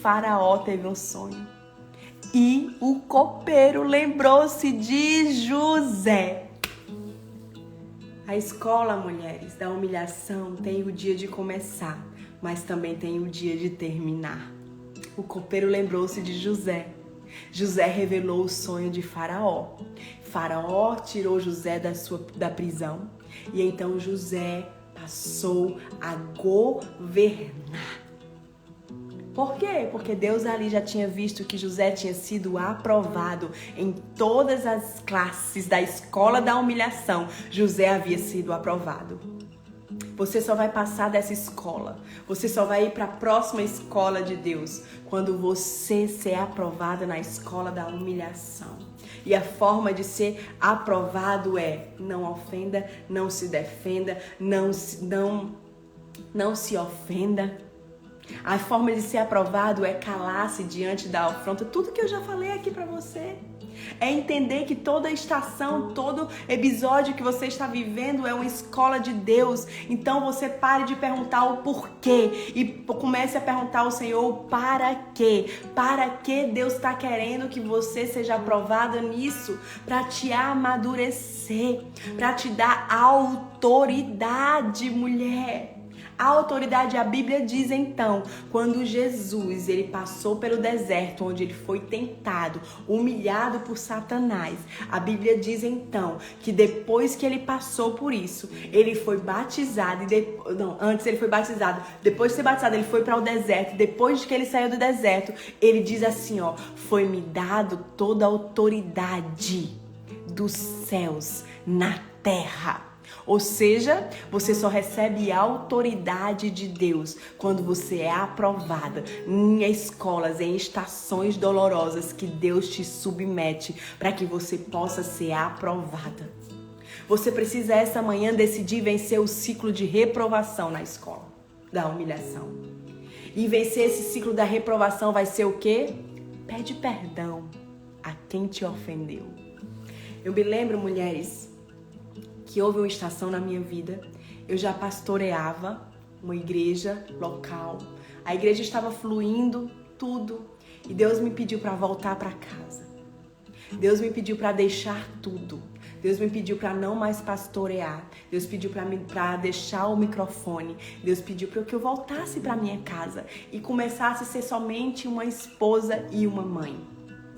Faraó teve um sonho. E o copeiro lembrou-se de José. A escola, mulheres, da humilhação tem o dia de começar, mas também tem o dia de terminar. O copeiro lembrou-se de José. José revelou o sonho de Faraó. Faraó tirou José da prisão e então José passou a governar. Por quê? Porque Deus ali já tinha visto que José tinha sido aprovado em todas as classes da escola da humilhação. José havia sido aprovado. Você só vai passar dessa escola. Você só vai ir para a próxima escola de Deus quando você ser aprovado na escola da humilhação. E a forma de ser aprovado é: não ofenda, não se defenda, não se ofenda. A forma de ser aprovado é calar-se diante da afronta. Tudo que eu já falei aqui pra você. É entender que toda estação, todo episódio que você está vivendo é uma escola de Deus. Então você pare de perguntar o porquê e comece a perguntar ao Senhor para quê. Para que Deus está querendo que você seja aprovada nisso? Para te amadurecer, para te dar autoridade, mulher. A autoridade, a Bíblia diz então, quando Jesus ele passou pelo deserto, onde ele foi tentado, humilhado por Satanás, a Bíblia diz então que depois que ele passou por isso, ele foi batizado, antes ele foi batizado, depois de ser batizado ele foi para o deserto, depois de que ele saiu do deserto, ele diz assim, foi-me dado toda a autoridade dos céus na terra. Ou seja, você só recebe a autoridade de Deus quando você é aprovada em escolas, em estações dolorosas que Deus te submete para que você possa ser aprovada. Você precisa essa manhã decidir vencer o ciclo de reprovação na escola da humilhação. E vencer esse ciclo da reprovação vai ser o quê? Pede perdão a quem te ofendeu. Eu me lembro, mulheres, que houve uma estação na minha vida, eu já pastoreava uma igreja local, a igreja estava fluindo tudo e Deus me pediu para voltar para casa. Deus me pediu para deixar tudo. Deus me pediu para não mais pastorear. Deus pediu para deixar o microfone. Deus pediu para que eu voltasse para minha casa e começasse a ser somente uma esposa e uma mãe.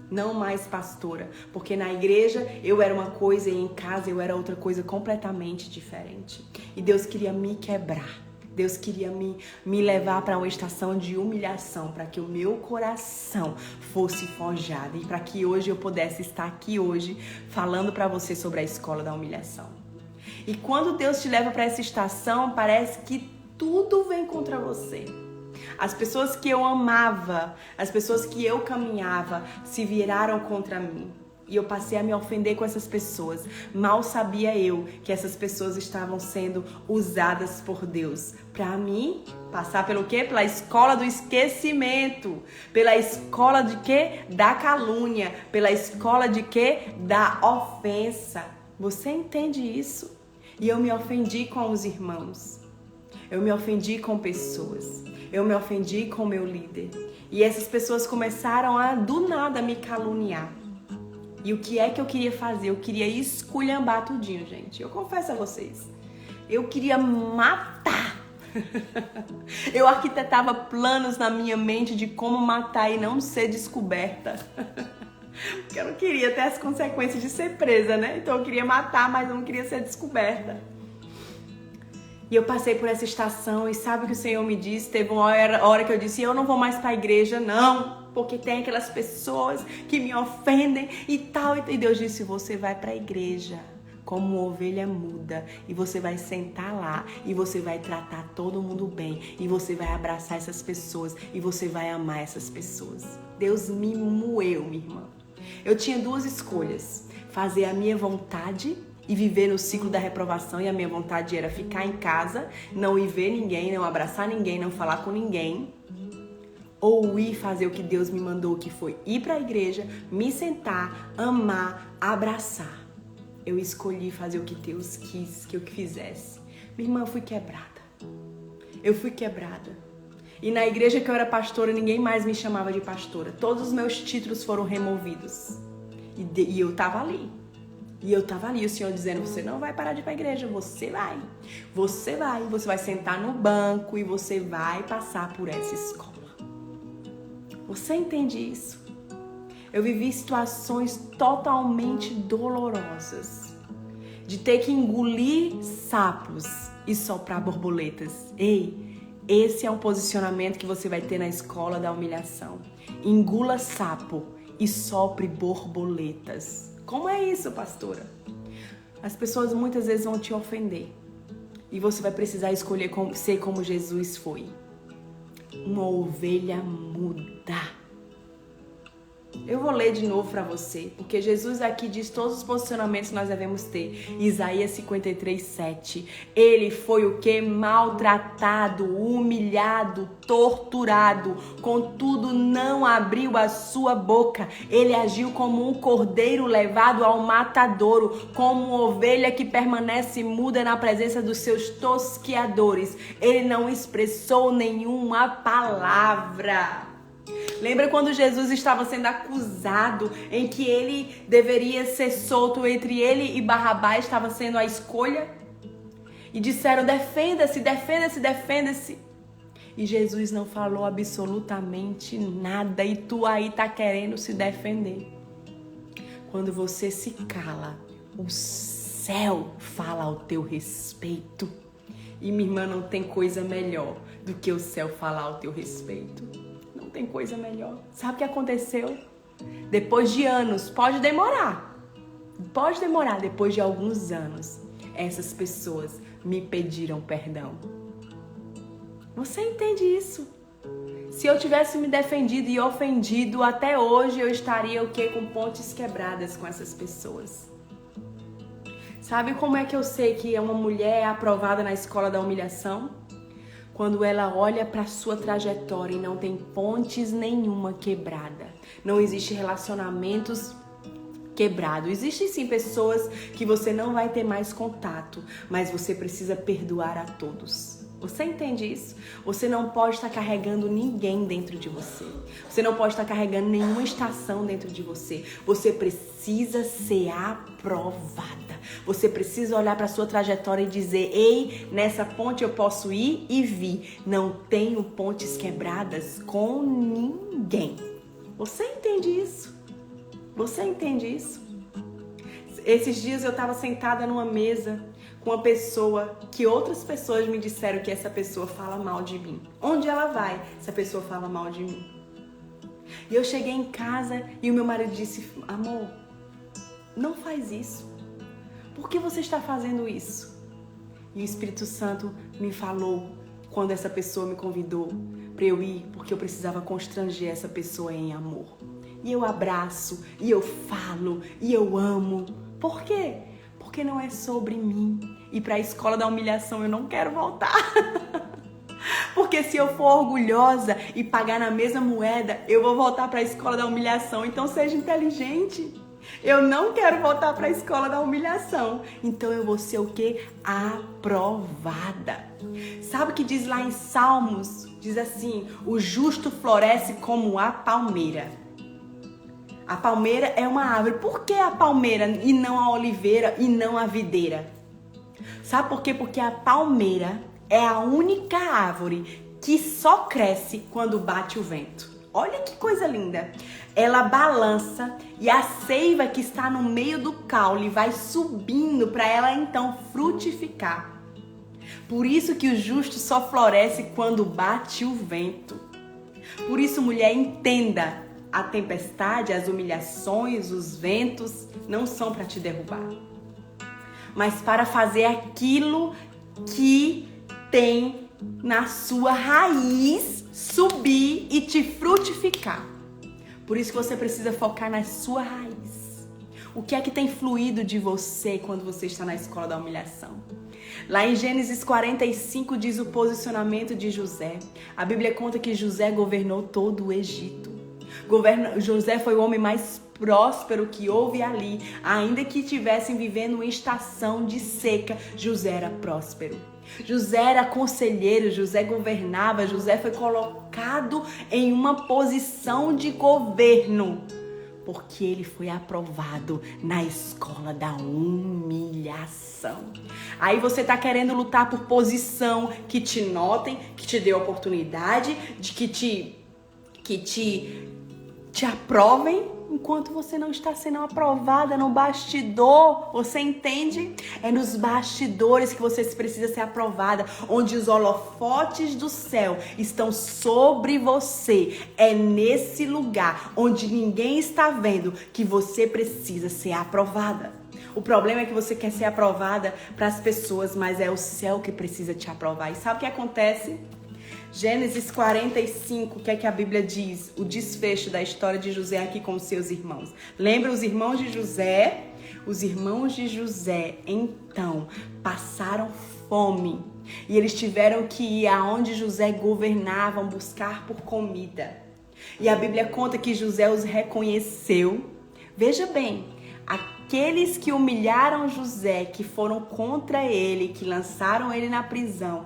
Não mais pastora, porque na igreja eu era uma coisa e em casa eu era outra coisa completamente diferente. E Deus queria me quebrar. Deus queria me levar para uma estação de humilhação, para que o meu coração fosse forjado e para que hoje eu pudesse estar aqui hoje falando para você sobre a escola da humilhação. E quando Deus te leva para essa estação, parece que tudo vem contra você. As pessoas que eu amava, as pessoas que eu caminhava, se viraram contra mim. E eu passei a me ofender com essas pessoas. Mal sabia eu que essas pessoas estavam sendo usadas por Deus. Para mim, passar pelo quê? Pela escola do esquecimento. Pela escola de quê? Da calúnia. Pela escola de quê? Da ofensa. Você entende isso? E eu me ofendi com os irmãos. Eu me ofendi com pessoas. Eu me ofendi com meu líder. E essas pessoas começaram a, do nada, me caluniar. E o que é que eu queria fazer? Eu queria esculhambar tudinho, gente. Eu confesso a vocês. Eu queria matar. Eu arquitetava planos na minha mente de como matar e não ser descoberta. Porque eu não queria ter as consequências de ser presa, né? Então eu queria matar, mas eu não queria ser descoberta. E eu passei por essa estação e sabe o que o Senhor me disse? Teve uma hora que eu disse, eu não vou mais para a igreja, não. Porque tem aquelas pessoas que me ofendem e tal. E Deus disse, você vai para a igreja como ovelha muda. E você vai sentar lá e você vai tratar todo mundo bem. E você vai abraçar essas pessoas e você vai amar essas pessoas. Deus me moeu, minha irmã. Eu tinha duas escolhas. Fazer a minha vontade e viver no ciclo da reprovação, e a minha vontade era ficar em casa, não ir ver ninguém, não abraçar ninguém, não falar com ninguém, ou ir fazer o que Deus me mandou, que foi ir para a igreja, me sentar, amar, abraçar. Eu escolhi fazer o que Deus quis que eu fizesse. Minha irmã, eu fui quebrada. Eu fui quebrada. E na igreja que eu era pastora, ninguém mais me chamava de pastora. Todos os meus títulos foram removidos. E eu tava ali. E o Senhor dizendo, você não vai parar de ir pra igreja, você vai. Você vai sentar no banco e você vai passar por essa escola. Você entende isso? Eu vivi situações totalmente dolorosas. De ter que engolir sapos e soprar borboletas. Ei, esse é um posicionamento que você vai ter na escola da humilhação. Engula sapo e sopre borboletas. Como é isso, pastora? As pessoas muitas vezes vão te ofender. E você vai precisar escolher ser como Jesus foi. Uma ovelha muda. Eu vou ler de novo para você, porque Jesus aqui diz todos os posicionamentos que nós devemos ter. Isaías 53:7. Ele foi o que? Maltratado, humilhado, torturado. Contudo, não abriu a sua boca. Ele agiu como um cordeiro levado ao matadouro, como uma ovelha que permanece muda na presença dos seus tosqueadores. Ele não expressou nenhuma palavra. Lembra quando Jesus estava sendo acusado, em que ele deveria ser solto, entre ele e Barrabás estava sendo a escolha? E disseram, defenda-se, defenda-se, defenda-se. E Jesus não falou absolutamente nada e tu aí tá querendo se defender. Quando você se cala, o céu fala ao teu respeito. E minha irmã, não tem coisa melhor do que o céu falar ao teu respeito. Não tem coisa melhor. Sabe o que aconteceu? Depois de anos, pode demorar, depois de alguns anos, essas pessoas me pediram perdão. Você entende isso? Se eu tivesse me defendido e ofendido, até hoje eu estaria o quê? Com pontes quebradas com essas pessoas. Sabe como é que eu sei que uma mulher é aprovada na escola da humilhação? Quando ela olha para a sua trajetória e não tem pontes nenhuma quebrada. Não existe relacionamentos quebrados. Existem sim pessoas que você não vai ter mais contato, mas você precisa perdoar a todos. Você entende isso? Você não pode estar carregando ninguém dentro de você. Você não pode estar carregando nenhuma estação dentro de você. Você precisa ser aprovada. Você precisa olhar para a sua trajetória e dizer, ei, nessa ponte eu posso ir e vir. Não tenho pontes quebradas com ninguém. Você entende isso? Você entende isso? Esses dias eu estava sentada numa mesa com uma pessoa que outras pessoas me disseram que essa pessoa fala mal de mim. Onde ela vai, essa pessoa fala mal de mim. E eu cheguei em casa e o meu marido disse, amor, não faz isso. Por que você está fazendo isso? E o Espírito Santo me falou quando essa pessoa me convidou para eu ir, porque eu precisava constranger essa pessoa em amor. E eu abraço, e eu falo, e eu amo. Por quê? Porque não é sobre mim. E para a escola da humilhação eu não quero voltar. Porque se eu for orgulhosa e pagar na mesma moeda, eu vou voltar para a escola da humilhação. Então seja inteligente. Eu não quero voltar para a escola da humilhação. Então eu vou ser o quê? Aprovada. Sabe o que diz lá em Salmos? Diz assim, o justo floresce como a palmeira. A palmeira é uma árvore. Por que a palmeira e não a oliveira e não a videira? Sabe por quê? Porque a palmeira é a única árvore que só cresce quando bate o vento. Olha que coisa linda. Ela balança e a seiva que está no meio do caule vai subindo para ela então frutificar. Por isso que o justo só floresce quando bate o vento. Por isso, mulher, entenda. A tempestade, as humilhações, os ventos não são para te derrubar, mas para fazer aquilo que tem na sua raiz subir e te frutificar. Por isso que você precisa focar na sua raiz. O que é que tem fluído de você quando você está na escola da humilhação? Lá em Gênesis 45 diz o posicionamento de José. A Bíblia conta que José governou todo o Egito. José foi o homem mais próspero que houve ali, ainda que estivessem vivendo uma estação de seca, José era próspero. José era conselheiro, José governava, José foi colocado em uma posição de governo, porque ele foi aprovado na escola da humilhação. Aí você tá querendo lutar por posição, que te notem, que te dê oportunidade, de que te aprovem, enquanto você não está sendo aprovada no bastidor. Você entende? É nos bastidores que você precisa ser aprovada, onde os holofotes do céu estão sobre você. É nesse lugar onde ninguém está vendo que você precisa ser aprovada. O problema é que você quer ser aprovada para as pessoas, mas é o céu que precisa te aprovar. E sabe o que acontece? Gênesis 45, o que é que a Bíblia diz? O desfecho da história de José aqui com os seus irmãos. Lembra os irmãos de José? Os irmãos de José, então, passaram fome. E eles tiveram que ir aonde José governava, buscar por comida. E a Bíblia conta que José os reconheceu. Veja bem, aqueles que humilharam José, que foram contra ele, que lançaram ele na prisão,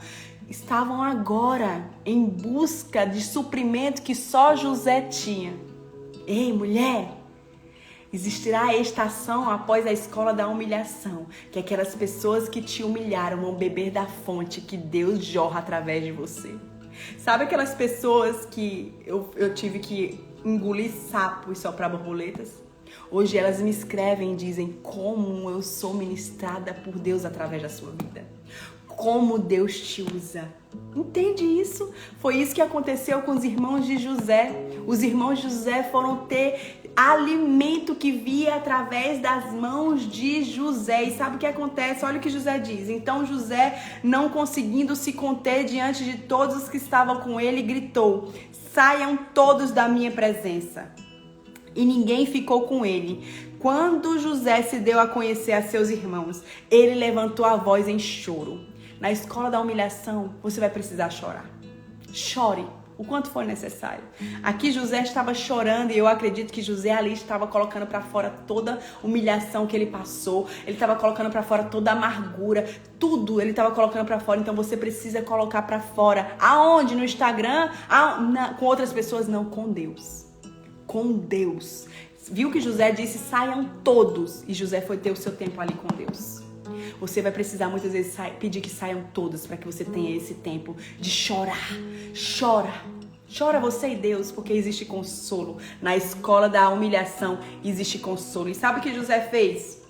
estavam agora em busca de suprimento que só José tinha. Ei, mulher, existirá a estação após a escola da humilhação, que aquelas pessoas que te humilharam vão beber da fonte que Deus jorra através de você. Sabe aquelas pessoas que eu tive que engolir sapo e soprar borboletas? Hoje elas me escrevem e dizem como eu sou ministrada por Deus através da sua vida. Como Deus te usa. Entende isso? Foi isso que aconteceu com os irmãos de José. Os irmãos de José foram ter alimento que via através das mãos de José. E sabe o que acontece? Olha o que José diz. Então José, não conseguindo se conter diante de todos os que estavam com ele, gritou: saiam todos da minha presença. E ninguém ficou com ele. Quando José se deu a conhecer a seus irmãos, ele levantou a voz em choro. Na escola da humilhação, você vai precisar chorar. Chore o quanto for necessário. Aqui José estava chorando e eu acredito que José ali estava colocando para fora toda a humilhação que ele passou. Ele estava colocando para fora toda a amargura, tudo ele estava colocando para fora. Então você precisa colocar para fora. Aonde? No Instagram? Com outras pessoas? Não, com Deus. Com Deus. Viu que José disse: saiam todos. E José foi ter o seu tempo ali com Deus. Você vai precisar muitas vezes pedir que saiam todos para que você tenha esse tempo de chorar. Chora. Chora você e Deus, porque existe consolo. Na escola da humilhação existe consolo. E sabe o que José fez?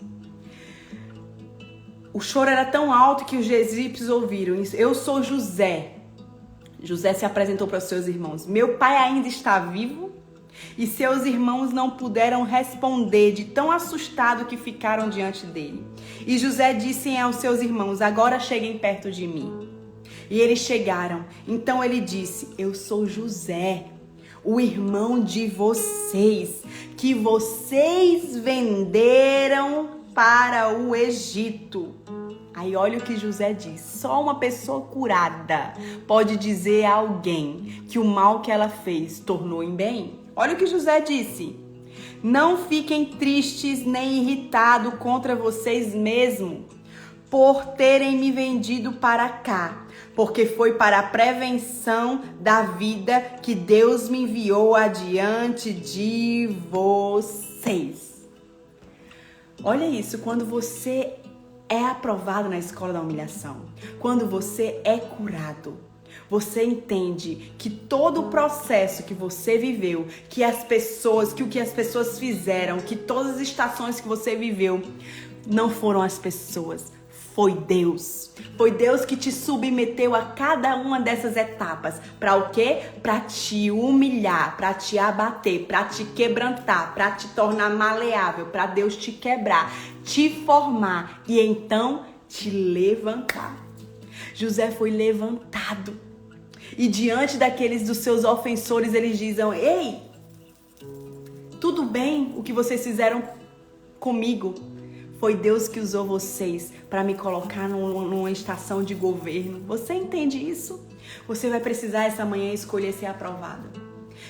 O choro era tão alto que os egípcios ouviram. Eu sou José. José se apresentou para os seus irmãos. Meu pai ainda está vivo? E seus irmãos não puderam responder, de tão assustado que ficaram diante dele. E José disse aos seus irmãos: agora cheguem perto de mim. E eles chegaram. Então ele disse: eu sou José, o irmão de vocês, que vocês venderam para o Egito. Aí olha o que José diz. Só uma pessoa curada pode dizer a alguém que o mal que ela fez tornou em bem. Olha o que José disse. Não fiquem tristes nem irritados contra vocês mesmos por terem me vendido para cá, porque foi para a prevenção da vida que Deus me enviou adiante de vocês. Olha isso, quando você é aprovado na escola da humilhação, quando você é curado, você entende que todo o processo que você viveu, que o que as pessoas fizeram, que todas as estações que você viveu, não foram as pessoas, foi Deus. Foi Deus que te submeteu a cada uma dessas etapas. Para o quê? Para te humilhar, para te abater, para te quebrantar, para te tornar maleável, para Deus te quebrar, te formar e então te levantar. José foi levantado. E diante dos seus ofensores, eles dizem: ei, tudo bem o que vocês fizeram comigo? Foi Deus que usou vocês para me colocar numa estação de governo. Você entende isso? Você vai precisar essa manhã escolher ser aprovado.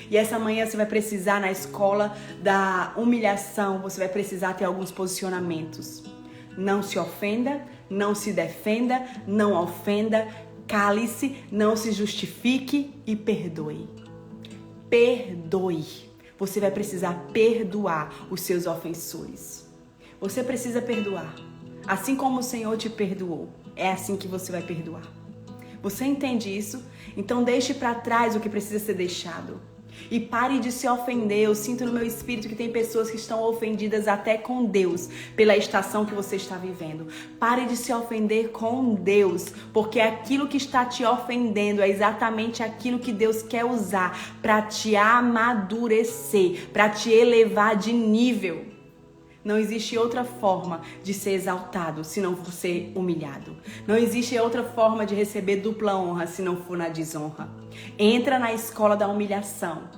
E essa manhã você vai precisar, na escola da humilhação, você vai precisar ter alguns posicionamentos. Não se ofenda, não se defenda, não ofenda, cale-se, não se justifique e perdoe. Perdoe. Você vai precisar perdoar os seus ofensores. Você precisa perdoar. Assim como o Senhor te perdoou, é assim que você vai perdoar. Você entende isso? Então deixe para trás o que precisa ser deixado. E pare de se ofender. Eu sinto no meu espírito que tem pessoas que estão ofendidas até com Deus pela estação que você está vivendo. Pare de se ofender com Deus, porque aquilo que está te ofendendo é exatamente aquilo que Deus quer usar para te amadurecer, para te elevar de nível. Não existe outra forma de ser exaltado se não for ser humilhado. Não existe outra forma de receber dupla honra se não for na desonra. Entra na escola da humilhação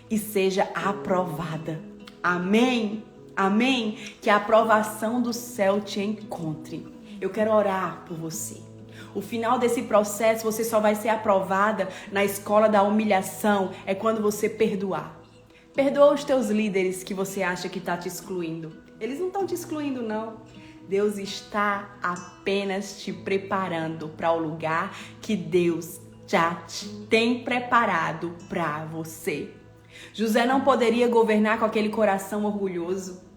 e seja aprovada. Amém? Amém? Que a aprovação do céu te encontre. Eu quero orar por você. O final desse processo, você só vai ser aprovada na escola da humilhação, é quando você perdoar. Perdoa os teus líderes que você acha que está te excluindo. Eles não estão te excluindo, não. Deus está apenas te preparando para o lugar que Deus já te tem preparado para você. José não poderia governar com aquele coração orgulhoso.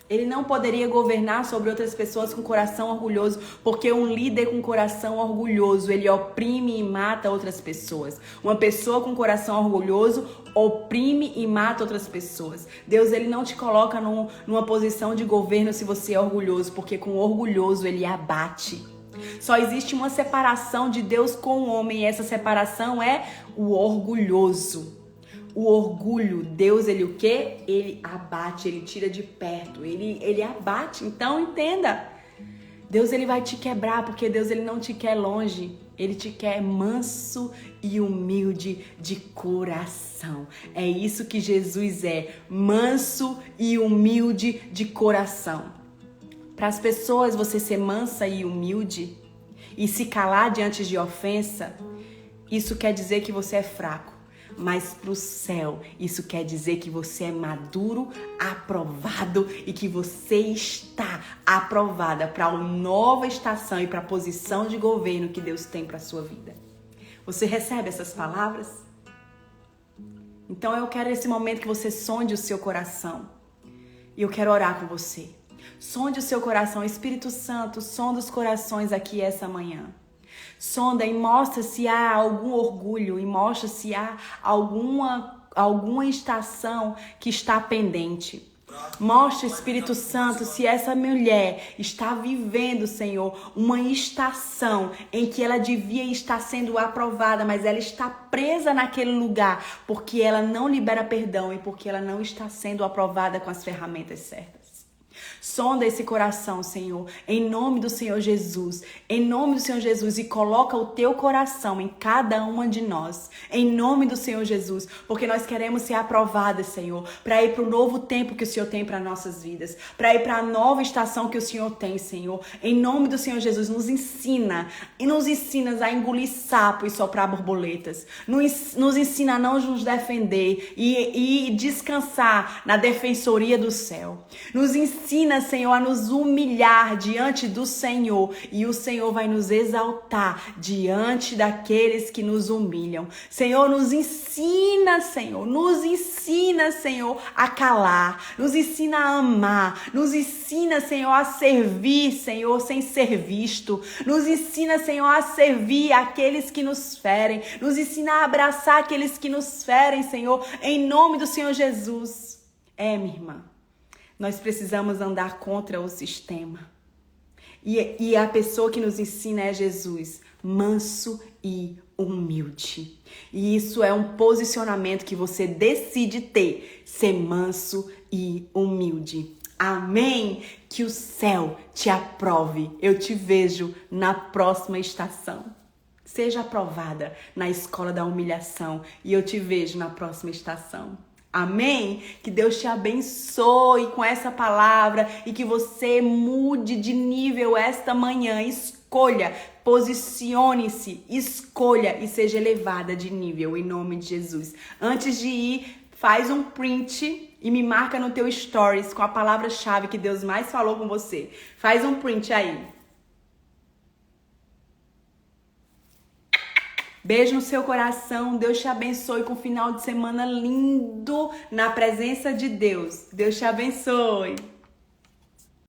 Ele não poderia governar sobre outras pessoas com coração orgulhoso, porque um líder com coração orgulhoso, ele oprime e mata outras pessoas. Uma pessoa com coração orgulhoso oprime e mata outras pessoas. Deus, ele não te coloca numa posição de governo se você é orgulhoso, porque com o orgulhoso ele abate. Só existe uma separação de Deus com o homem, e essa separação é o orgulhoso. O orgulho, Deus, ele o quê? Ele abate, ele tira de perto, ele abate. Então, entenda. Deus, ele vai te quebrar, porque Deus, ele não te quer longe. Ele te quer manso e humilde de coração. É isso que Jesus é, manso e humilde de coração. Para as pessoas, você ser mansa e humilde e se calar diante de ofensa, isso quer dizer que você é fraco. Mas para o céu, isso quer dizer que você é maduro, aprovado e que você está aprovada para uma nova estação e para a posição de governo que Deus tem para a sua vida. Você recebe essas palavras? Então eu quero esse momento que você sonde o seu coração. E eu quero orar com você. Sonde o seu coração, Espírito Santo, sonda os corações aqui essa manhã. Sonda e mostra se há algum orgulho e mostra se há alguma estação que está pendente. Mostra, Espírito Santo, se essa mulher está vivendo, Senhor, uma estação em que ela devia estar sendo aprovada, mas ela está presa naquele lugar porque ela não libera perdão e porque ela não está sendo aprovada com as ferramentas certas. Sonda esse coração, Senhor, em nome do Senhor Jesus, em nome do Senhor Jesus, e coloca o teu coração em cada uma de nós, em nome do Senhor Jesus, porque nós queremos ser aprovadas, Senhor, para ir para o novo tempo que o Senhor tem para nossas vidas, para ir para a nova estação que o Senhor tem, Senhor, em nome do Senhor Jesus, nos ensina a engolir sapo e soprar borboletas, nos ensina a não nos defender e descansar na defensoria do céu, nos ensina, Senhor, a nos humilhar diante do Senhor e o Senhor vai nos exaltar diante daqueles que nos humilham. Senhor, nos ensina, Senhor, a calar, nos ensina a amar, nos ensina, Senhor, a servir, Senhor, sem ser visto, nos ensina, Senhor, a servir aqueles que nos ferem, nos ensina a abraçar aqueles que nos ferem, Senhor, em nome do Senhor Jesus. Minha irmã, nós precisamos andar contra o sistema. E a pessoa que nos ensina é Jesus, manso e humilde. E isso é um posicionamento que você decide ter, ser manso e humilde. Amém? Que o céu te aprove. Eu te vejo na próxima estação. Seja aprovada na escola da humilhação e eu te vejo na próxima estação. Amém? Que Deus te abençoe com essa palavra e que você mude de nível esta manhã. escolha, posicione-se, escolha e seja elevada de nível em nome de Jesus. Antes de ir, faz um print e me marca no teu stories com a palavra-chave que Deus mais falou com você. Faz um print aí. Beijo no seu coração. Deus te abençoe com um final de semana lindo na presença de Deus. Deus te abençoe.